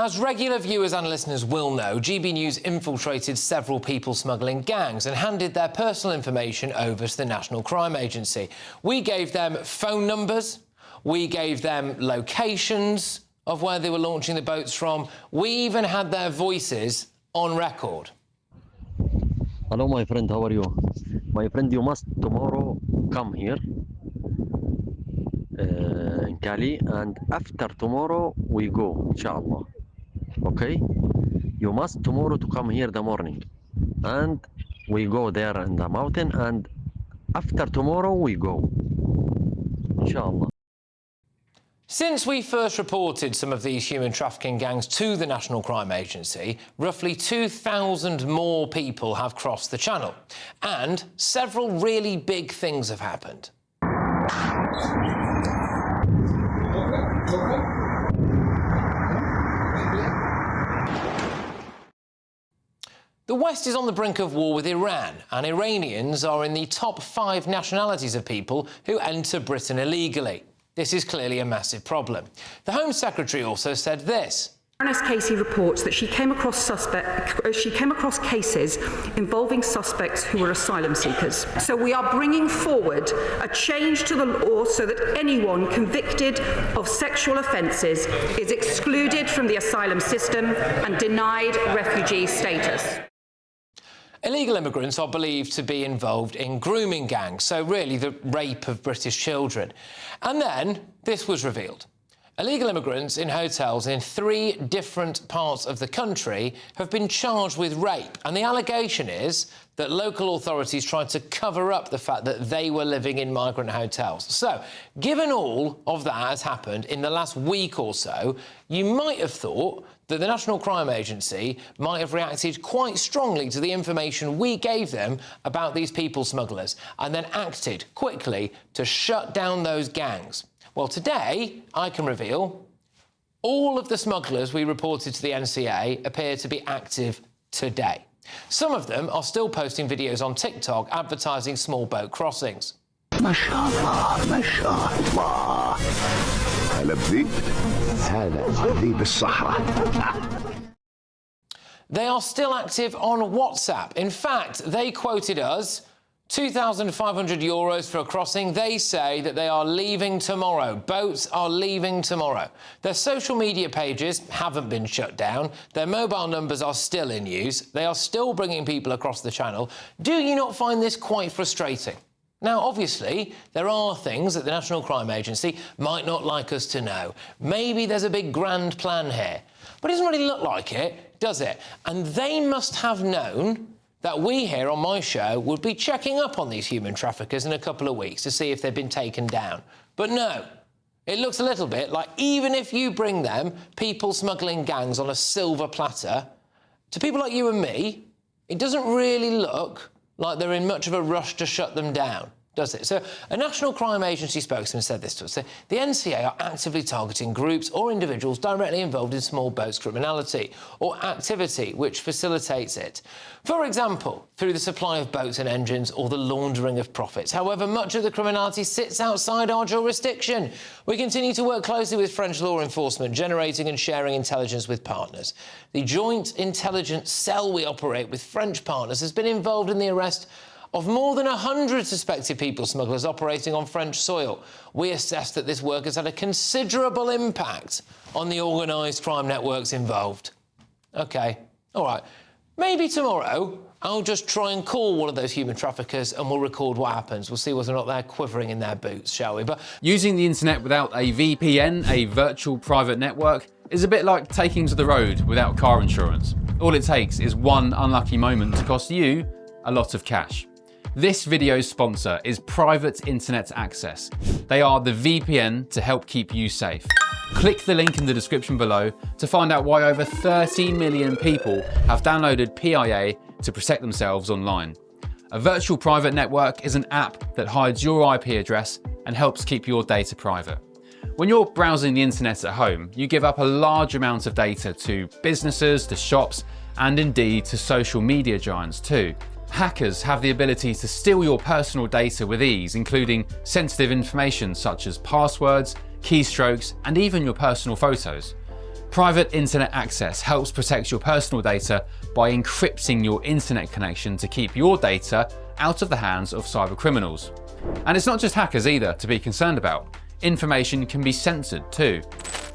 As regular viewers and listeners will know, GB News infiltrated several people smuggling gangs and handed their personal information over to the National Crime Agency. We gave them phone numbers, we gave them locations of where they were launching the boats from. We even had their voices on record. Hello, my friend, how are you? My friend, you must tomorrow come here in Cali, and after tomorrow we go, inshallah. Okay? You must tomorrow to come here the morning, and we go there in the mountain, and after tomorrow we go, inshallah. Since we first reported some of these human trafficking gangs to the National Crime Agency, roughly 2,000 more people have crossed the channel, and several really big things have happened. The West is on the brink of war with Iran, and Iranians are in the top 5 nationalities of people who enter Britain illegally. This is clearly a massive problem. The Home Secretary also said this. Baroness Casey reports that she came across cases involving suspects who were asylum seekers. So we are bringing forward a change to the law so that anyone convicted of sexual offences is excluded from the asylum system and denied refugee status. Illegal immigrants are believed to be involved in grooming gangs, so really the rape of British children. And then this was revealed. Illegal immigrants in hotels in 3 different parts of the country have been charged with rape, and the allegation is that local authorities tried to cover up the fact that they were living in migrant hotels. So, given all of that has happened in the last week or so, you might have thought that the National Crime Agency might have reacted quite strongly to the information we gave them about these people smugglers and then acted quickly to shut down those gangs. Well, today, I can reveal all of the smugglers we reported to the NCA appear to be active today. Some of them are still posting videos on TikTok advertising small boat crossings. MashaAllah, MashaAllah. هلا بذيب هذا ذيب الصحراء. They are still active on WhatsApp. In fact, they quoted us €2,500 for a crossing. They say that they are leaving tomorrow. Boats are leaving tomorrow. Their social media pages haven't been shut down. Their mobile numbers are still in use. They are still bringing people across the channel. Do you not find this quite frustrating? Now, obviously, there are things that the National Crime Agency might not like us to know. Maybe there's a big grand plan here. But it doesn't really look like it, does it? And they must have known that we here on my show would be checking up on these human traffickers in a couple of weeks to see if they've been taken down. But no, it looks a little bit like even if you bring them people smuggling gangs on a silver platter, to people like you and me, it doesn't really look like they're in much of a rush to shut them down, does it? So a National Crime Agency spokesman said this to us. The NCA are actively targeting groups or individuals directly involved in small boats criminality or activity which facilitates it. For example, through the supply of boats and engines or the laundering of profits. However, much of the criminality sits outside our jurisdiction. We continue to work closely with French law enforcement, generating and sharing intelligence with partners. The joint intelligence cell we operate with French partners has been involved in the arrest of more than 100 suspected people smugglers operating on French soil. We assess that this work has had a considerable impact on the organised crime networks involved. OK, all right. Maybe tomorrow I'll just try and call one of those human traffickers and we'll record what happens. We'll see whether or not they're quivering in their boots, shall we? But using the internet without a VPN, a virtual private network, is a bit like taking to the road without car insurance. All it takes is one unlucky moment to cost you a lot of cash. This video's sponsor is Private Internet Access. They are the VPN to help keep you safe. Click the link in the description below to find out why over 30 million people have downloaded PIA to protect themselves online. A virtual private network is an app that hides your IP address and helps keep your data private. When you're browsing the internet at home, you give up a large amount of data to businesses, to shops, and indeed to social media giants too. Hackers have the ability to steal your personal data with ease, including sensitive information such as passwords, keystrokes, and even your personal photos. Private internet access helps protect your personal data by encrypting your internet connection to keep your data out of the hands of cyber criminals. And it's not just hackers either to be concerned about. Information can be censored too.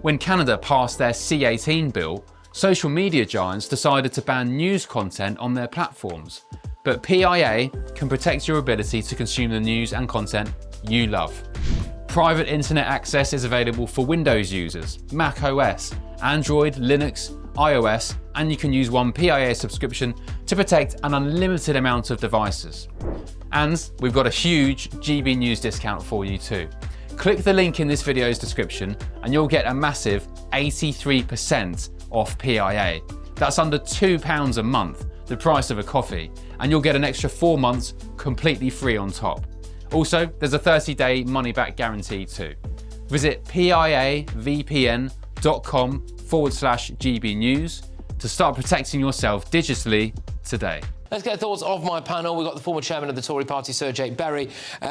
When Canada passed their C18 bill, social media giants decided to ban news content on their platforms. But PIA can protect your ability to consume the news and content you love. Private internet access is available for Windows users, Mac OS, Android, Linux, iOS, and you can use one PIA subscription to protect an unlimited amount of devices. And we've got a huge GB News discount for you too. Click the link in this video's description and you'll get a massive 83% off PIA. That's under £2 a month, the price of a coffee, and you'll get an extra 4 months completely free on top. Also, there's a 30-day money-back guarantee too. Visit piavpn.com/GB News to start protecting yourself digitally today. Let's get thoughts of my panel. We've got the former chairman of the Tory party, Sir Jake Berry,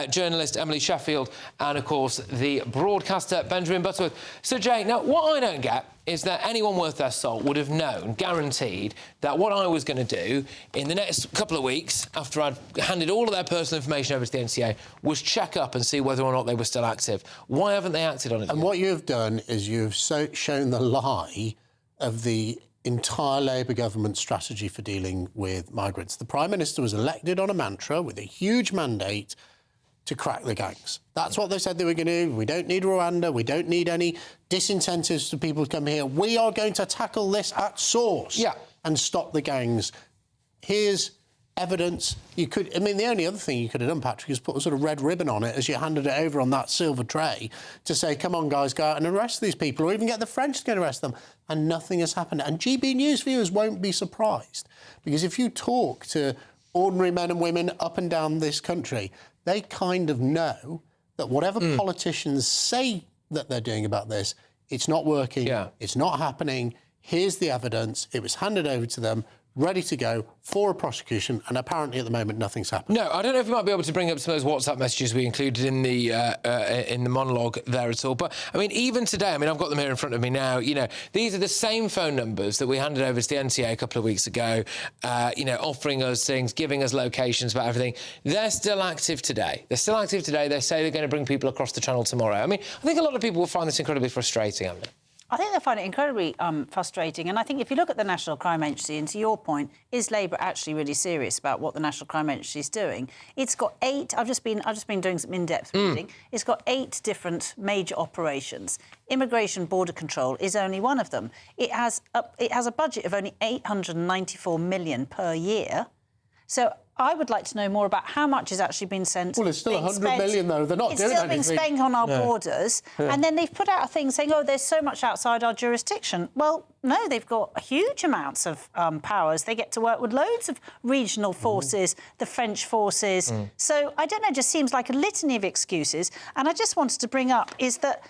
journalist Emily Sheffield, and of course the broadcaster Benjamin Butterworth. Sir Jake, now what I don't get is that anyone worth their salt would have known, guaranteed, that what I was going to do in the next couple of weeks, after I'd handed all of their personal information over to the NCA, was check up and see whether or not they were still active. Why haven't they acted on it? And what you've done is you've shown the lie of the entire Labour government strategy for dealing with migrants. The Prime Minister was elected on a mantra with a huge mandate to crack the gangs. That's what they said they were going to do. We don't need Rwanda. We don't need any disincentives for people to come here. We are going to tackle this at source and stop the gangs. Here's evidence. The only other thing you could have done, Patrick, is put a sort of red ribbon on it as you handed it over on that silver tray to say, come on, guys, go out and arrest these people, or even get the French to go and arrest them. And nothing has happened. And GB News viewers won't be surprised, because if you talk to ordinary men and women up and down this country, they kind of know that whatever politicians say that they're doing about this, it's not working, it's not happening. Here's the evidence. It was handed over to them, ready to go for a prosecution, and apparently at the moment nothing's happened. No, I don't know if you might be able to bring up some of those WhatsApp messages we included in the monologue there at all. But I mean, even today, I've got them here in front of me now. You know, these are the same phone numbers that we handed over to the NCA a couple of weeks ago. Offering us things, giving us locations about everything. They're still active today. They say they're going to bring people across the channel tomorrow. I mean, I think a lot of people will find this incredibly frustrating, haven't they? I think they find it incredibly frustrating. And I think if you look at the National Crime Agency, and to your point, is Labour actually really serious about what the National Crime Agency is doing? It's got 8. I've just been doing some in-depth reading. It's got 8 different major operations. Immigration border control is only one of them. It has a budget of only 894 million per year. So I would like to know more about how much has actually been sent. Well, it's still 100 million, though. They're not doing anything. It's still been spent on our borders. And then they've put out a thing saying, oh, there's so much outside our jurisdiction. Well, no, they've got huge amounts of powers. They get to work with loads of regional forces, the French forces. So, I don't know, it just seems like a litany of excuses. And I just wanted to bring up is that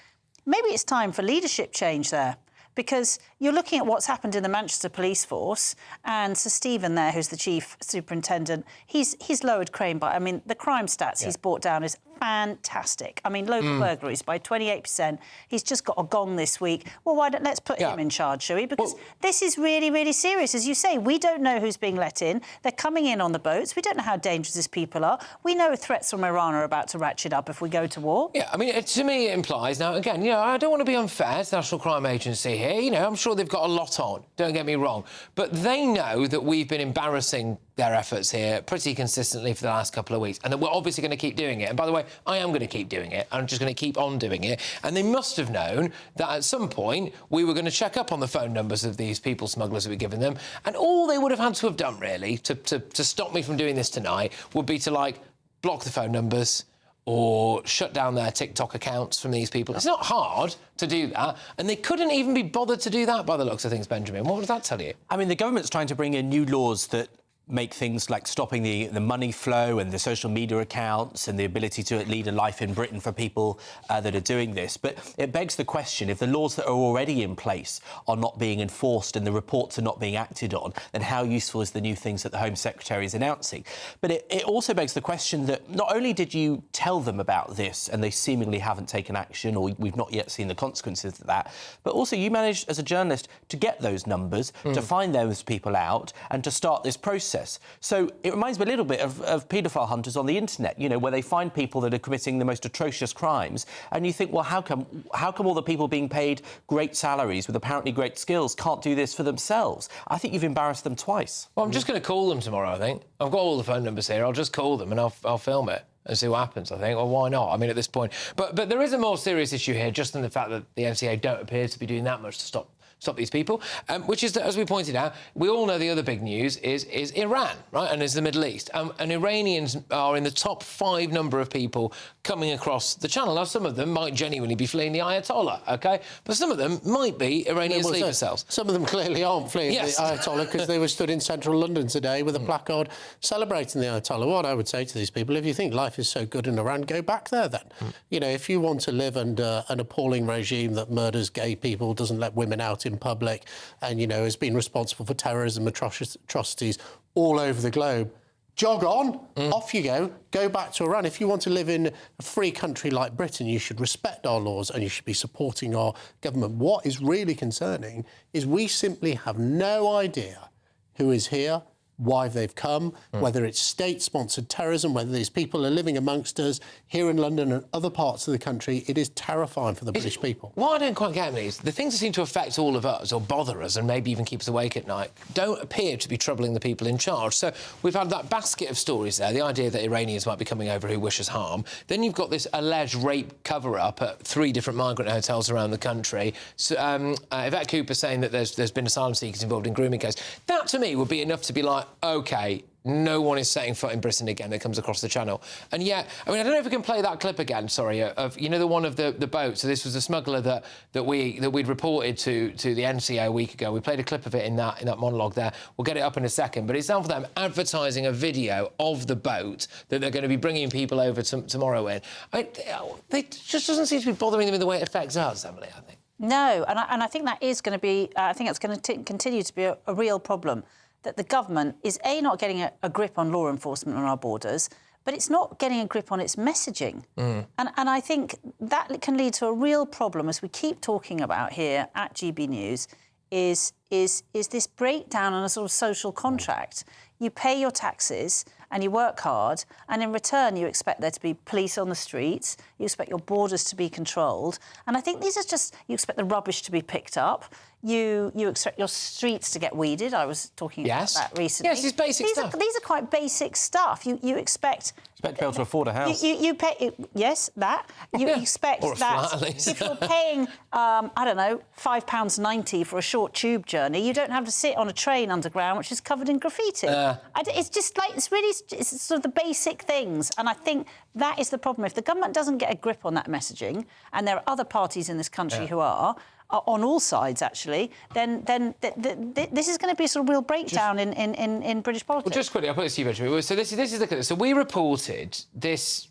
maybe it's time for leadership change there. Because you're looking at what's happened in the Manchester Police Force, and Sir Stephen there, who's the chief superintendent, he's lowered crime by, the crime stats he's brought down is fantastic. Local burglaries by 28%. He's just got a gong this week. Well, let's put him in charge, shall we? Because this is really, really serious. As you say, we don't know who's being let in. They're coming in on the boats. We don't know how dangerous these people are. We know threats from Iran are about to ratchet up if we go to war. Yeah, to me it implies, now, again, I don't want to be unfair to the National Crime Agency here. I'm sure they've got a lot on, don't get me wrong. But they know that we've been embarrassing their efforts here pretty consistently for the last couple of weeks, and that we're obviously going to keep doing it. And by the way, I am going to keep doing it. I'm just going to keep on doing it. And they must have known that at some point we were going to check up on the phone numbers of these people smugglers that we've given them. And all they would have had to have done, really, to stop me from doing this tonight would be to, block the phone numbers or shut down their TikTok accounts from these people. It's not hard to do that, and they couldn't even be bothered to do that by the looks of things, Benjamin. What does that tell you? The government's trying to bring in new laws that make things like stopping the money flow and the social media accounts and the ability to lead a life in Britain for people that are doing this. But it begs the question, if the laws that are already in place are not being enforced and the reports are not being acted on, then how useful is the new things that the Home Secretary is announcing? But it also begs the question that not only did you tell them about this and they seemingly haven't taken action, or we've not yet seen the consequences of that, but also you managed as a journalist to get those numbers, to find those people out and to start this process. So it reminds me a little bit of paedophile hunters on the internet, you know, where they find people that are committing the most atrocious crimes, and you think, well, how come all the people being paid great salaries with apparently great skills can't do this for themselves? I think you've embarrassed them twice. Well, I'm just going to call them tomorrow, I think. I've got all the phone numbers here. I'll just call them and I'll film it and see what happens, I think. Well, why not? I mean, at this point. But there is a more serious issue here, just in the fact that the NCA don't appear to be doing that much to stop these people, which is that, as we pointed out, we all know the other big news is Iran, right, and is the Middle East. And Iranians are in the top 5 number of people coming across the channel. Now, some of them might genuinely be fleeing the Ayatollah, OK? But some of them might be Iranian sleeper cells. Some of them clearly aren't fleeing the Ayatollah because they were stood in central London today with a placard celebrating the Ayatollah. What I would say to these people, if you think life is so good in Iran, go back there then. You know, if you want to live under an appalling regime that murders gay people, doesn't let women out in public, and, you know, has been responsible for terrorism atrocities all over the globe, jog on, off you go back to Iran. If you want to live in a free country like Britain, you should respect our laws and you should be supporting our government. What is really concerning is we simply have no idea who is here, why they've come, whether it's state-sponsored terrorism, whether these people are living amongst us here in London and other parts of the country. It is terrifying for the British people. What I don't quite get is the things that seem to affect all of us or bother us and maybe even keep us awake at night don't appear to be troubling the people in charge. So we've had that basket of stories there, the idea that Iranians might be coming over who wish us harm. Then you've got this alleged rape cover-up at 3 different migrant hotels around the country. So, Yvette Cooper saying that there's been asylum seekers involved in grooming case. That, to me, would be enough to be like, OK, no one is setting foot in Britain again that comes across the channel. And yet, I mean, I don't know if we can play that clip again, sorry, of, you know, the one of the boat. So this was a smuggler that we'd reported to the NCA a week ago. We played a clip of it in that monologue there. We'll get it up in a second. But it's down for them advertising a video of the boat that they're going to be bringing people over tomorrow in. It just doesn't seem to be bothering them in the way it affects us, Emily, I think. No, and I think that is going to be, I think it's going to continue to be a real problem, that the government is, A, not getting a grip on law enforcement on our borders, but it's not getting a grip on its messaging. And I think that can lead to a real problem, as we keep talking about here at GB News, is this breakdown on a sort of social contract. You pay your taxes and you work hard, and in return you expect there to be police on the streets, you expect your borders to be controlled, and I think these are just, you expect the rubbish to be picked up, you expect your streets to get weeded. I was talking about that recently. Yes, it's basic stuff. These are quite basic stuff. You expect... You expect to be able to afford a house. You pay... Yes, that. You expect or a that flat, at least. if you're paying, I don't know, £5.90 for a short tube journey, you don't have to sit on a train underground which is covered in graffiti. It's just like, it's sort of the basic things, and I think that is the problem. If the government doesn't get a grip on that messaging, and there are other parties in this country who are on all sides, actually, then this is going to be a sort of real breakdown in British politics. Well, just quickly, I'll put this to you, Benjamin. So this is the... So we reported this,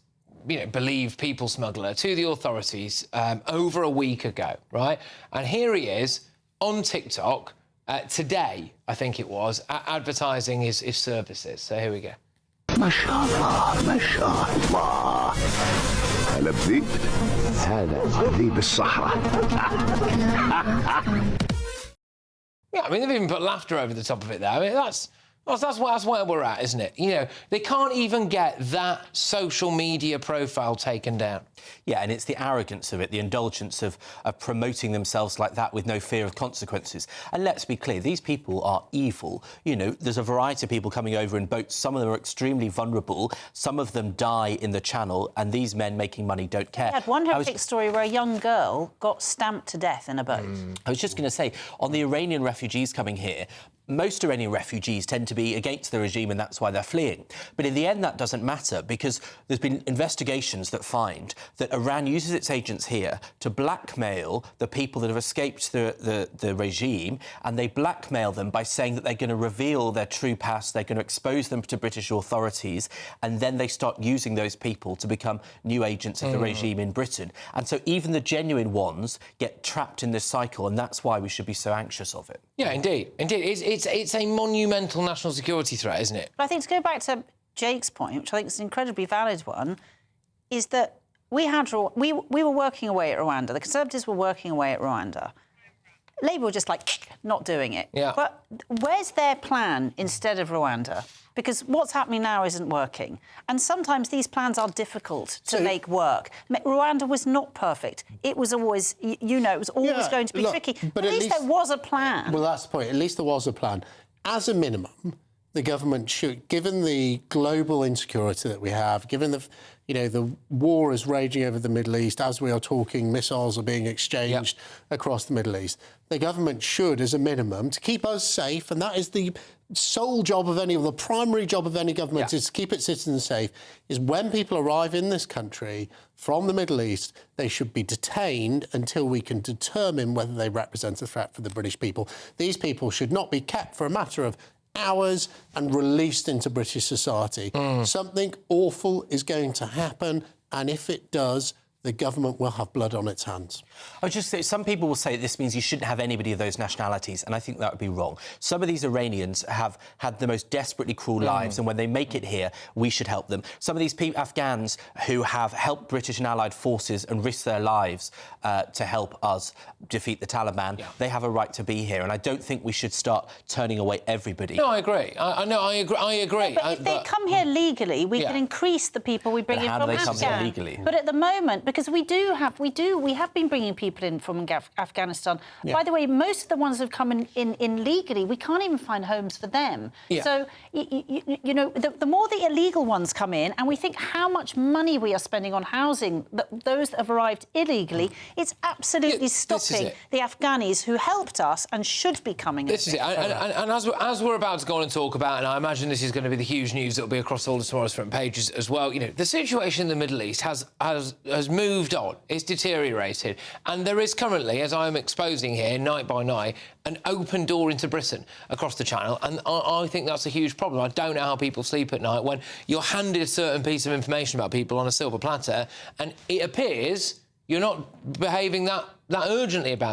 you know, believed people smuggler to the authorities over a week ago, right? And here he is on TikTok today, I think it was, advertising his services. So here we go. MashaAllah, MashaAllah. هلا بذيب هذا ذيب الصحراء. Yeah, I mean, they've even put laughter over the top of it there. I mean, that's where we're at, isn't it? You know, they can't even get that social media profile taken down. Yeah, and it's the arrogance of it, the indulgence of promoting themselves like that with no fear of consequences. And let's be clear, these people are evil. You know, there's a variety of people coming over in boats. Some of them are extremely vulnerable. Some of them die in the channel, and these men making money don't care. We had one horrific story where a young girl got stamped to death in a boat. I was just going to say, on the Iranian refugees coming here, most Iranian refugees tend to be against the regime, and that's why they're fleeing. But in the end, that doesn't matter, because there's been investigations that find that Iran uses its agents here to blackmail the people that have escaped the regime, and they blackmail them by saying that they're going to reveal their true past, they're going to expose them to British authorities, and then they start using those people to become new agents of the regime in Britain. And so even the genuine ones get trapped in this cycle, and that's why we should be so anxious of it. Yeah, indeed. It's a monumental national security threat, isn't it? But I think to go back to Jake's point, which I think is an incredibly valid one, is that we were working away at Rwanda. The Conservatives were working away at Rwanda. Labour were just like not doing it. Yeah. But where's their plan instead of Rwanda? Because what's happening now isn't working. And sometimes these plans are difficult to make work. Rwanda was not perfect. It was always, it was always going to be tricky. But at least there was a plan. Well, that's the point. At least there was a plan. As a minimum, the government should, given the global insecurity that we have, given the war is raging over the Middle East, as we are talking, missiles are being exchanged across the Middle East, the government should, as a minimum, to keep us safe, and that is the sole job of the primary job of any government is to keep its citizens safe, is when people arrive in this country from the Middle East, they should be detained until we can determine whether they represent a threat for the British people. These people should not be kept for a matter of hours and released into British society. Something awful is going to happen, and if it does, the government will have blood on its hands. I would just say, some people will say this means you shouldn't have anybody of those nationalities, and I think that would be wrong. Some of these Iranians have had the most desperately cruel lives, and when they make it here, we should help them. Some of these Afghans who have helped British and Allied forces and risked their lives to help us defeat the Taliban, they have a right to be here, and I don't think we should start turning away everybody. No, I agree. I agree. But if they come here legally, we can increase the people we bring in from Afghan. How do they come here legally? But at the moment, because we have been bringing people in from Afghanistan. Yeah. By the way, most of the ones who've come in legally, we can't even find homes for them. Yeah. So, the more the illegal ones come in, and we think how much money we are spending on housing those that have arrived illegally, it's absolutely stopping the Afghanis who helped us and should be coming. This is it. And as we're about to go on and talk about, and I imagine this is going to be the huge news that will be across all of tomorrow's front pages as well, the situation in the Middle East has moved on. It's deteriorated. And there is currently, as I'm exposing here, night by night, an open door into Britain across the Channel. And I think that's a huge problem. I don't know how people sleep at night when you're handed a certain piece of information about people on a silver platter, and it appears you're not behaving that urgently about